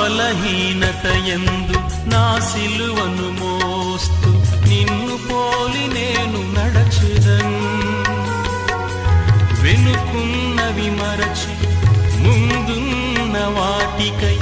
బలహీనతయందు నా సిలువను మోస్తూ నిన్ను పోలి నేను నడచుదన్. వెనుకున్నవి మరచి ముందున్న వాటికై